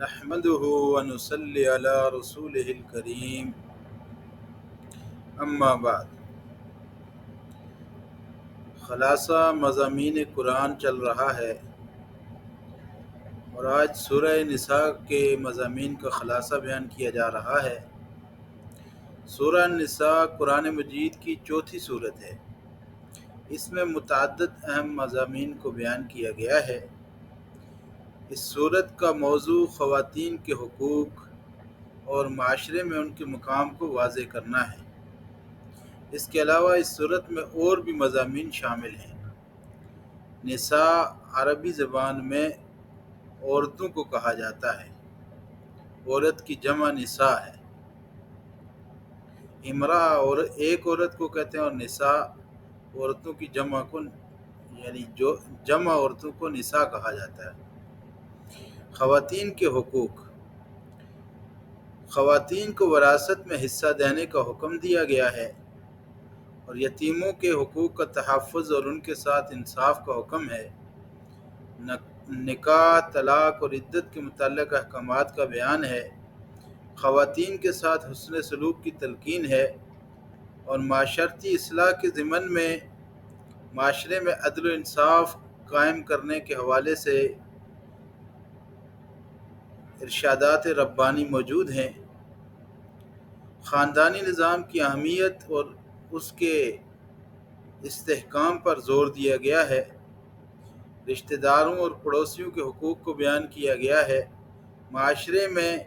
نحمده ونصلي على رسوله الكريم اما بعد۔ خلاصہ مضامین قرآن چل رہا ہے اور آج سورہ نساء کے مضامین کا خلاصہ بیان کیا جا رہا ہے۔ سورہ نساء قرآن مجید کی چوتھی صورت ہے۔ اس میں متعدد اہم مضامین کو بیان کیا گیا ہے۔ اس صورت کا موضوع خواتین کے حقوق اور معاشرے میں ان کے مقام کو واضح کرنا ہے۔ اس کے علاوہ اس صورت میں اور بھی مضامین شامل ہیں۔ نساء عربی زبان میں عورتوں کو کہا جاتا ہے۔ عورت کی جمع نساء ہے۔ امرأہ اور ایک عورت کو کہتے ہیں، اور نساء عورتوں کی جمع کو یعنی جو جمع عورتوں کو نساء کہا جاتا ہے۔ خواتین کے حقوق۔ خواتین کو وراثت میں حصہ دینے کا حکم دیا گیا ہے اور یتیموں کے حقوق کا تحفظ اور ان کے ساتھ انصاف کا حکم ہے۔ نکاح، طلاق اور عدت کے متعلق احکامات کا بیان ہے۔ خواتین کے ساتھ حسن سلوک کی تلقین ہے اور معاشرتی اصلاح کے ضمن میں معاشرے میں عدل و انصاف قائم کرنے کے حوالے سے ارشادات ربانی موجود ہیں۔ خاندانی نظام کی اہمیت اور اس کے استحکام پر زور دیا گیا ہے۔ رشتہ داروں اور پڑوسیوں کے حقوق کو بیان کیا گیا ہے۔ معاشرے میں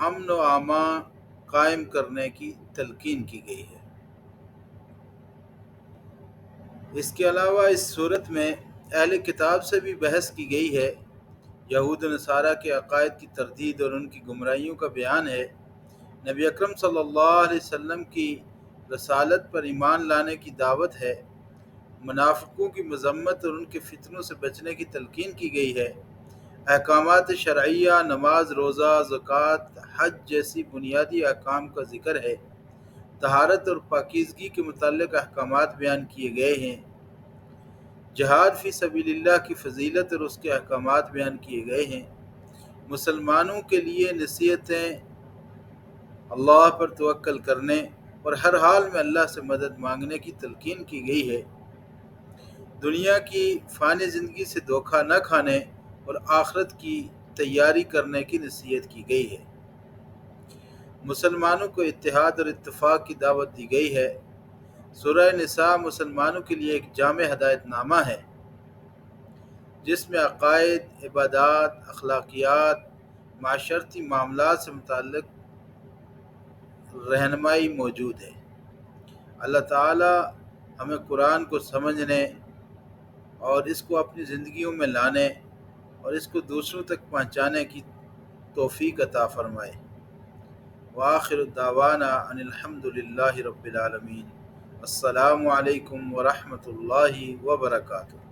امن و امان قائم کرنے کی تلقین کی گئی ہے۔ اس کے علاوہ اس صورت میں اہل کتاب سے بھی بحث کی گئی ہے۔ یہود و نصارہ کے عقائد کی تردید اور ان کی گمراہیوں کا بیان ہے۔ نبی اکرم صلی اللہ علیہ وسلم کی رسالت پر ایمان لانے کی دعوت ہے۔ منافقوں کی مذمت اور ان کے فتنوں سے بچنے کی تلقین کی گئی ہے۔ احکامات شرعیہ، نماز، روزہ، زکوٰۃ، حج جیسی بنیادی احکام کا ذکر ہے۔ طہارت اور پاکیزگی کے متعلق احکامات بیان کیے گئے ہیں۔ جہاد فی سبیل اللہ کی فضیلت اور اس کے احکامات بیان کیے گئے ہیں۔ مسلمانوں کے لیے نصیحتیں، اللہ پر توکل کرنے اور ہر حال میں اللہ سے مدد مانگنے کی تلقین کی گئی ہے۔ دنیا کی فانی زندگی سے دھوکہ نہ کھانے اور آخرت کی تیاری کرنے کی نصیحت کی گئی ہے۔ مسلمانوں کو اتحاد اور اتفاق کی دعوت دی گئی ہے۔ سورہ نساء مسلمانوں کے لیے ایک جامع ہدایت نامہ ہے جس میں عقائد، عبادات، اخلاقیات، معاشرتی معاملات سے متعلق رہنمائی موجود ہے۔ اللہ تعالی ہمیں قرآن کو سمجھنے اور اس کو اپنی زندگیوں میں لانے اور اس کو دوسروں تک پہنچانے کی توفیق عطا فرمائے۔ وآخر دعوانا ان الحمد للہ رب العالمین۔ السلام علیکم ورحمۃ اللہ وبرکاتہ۔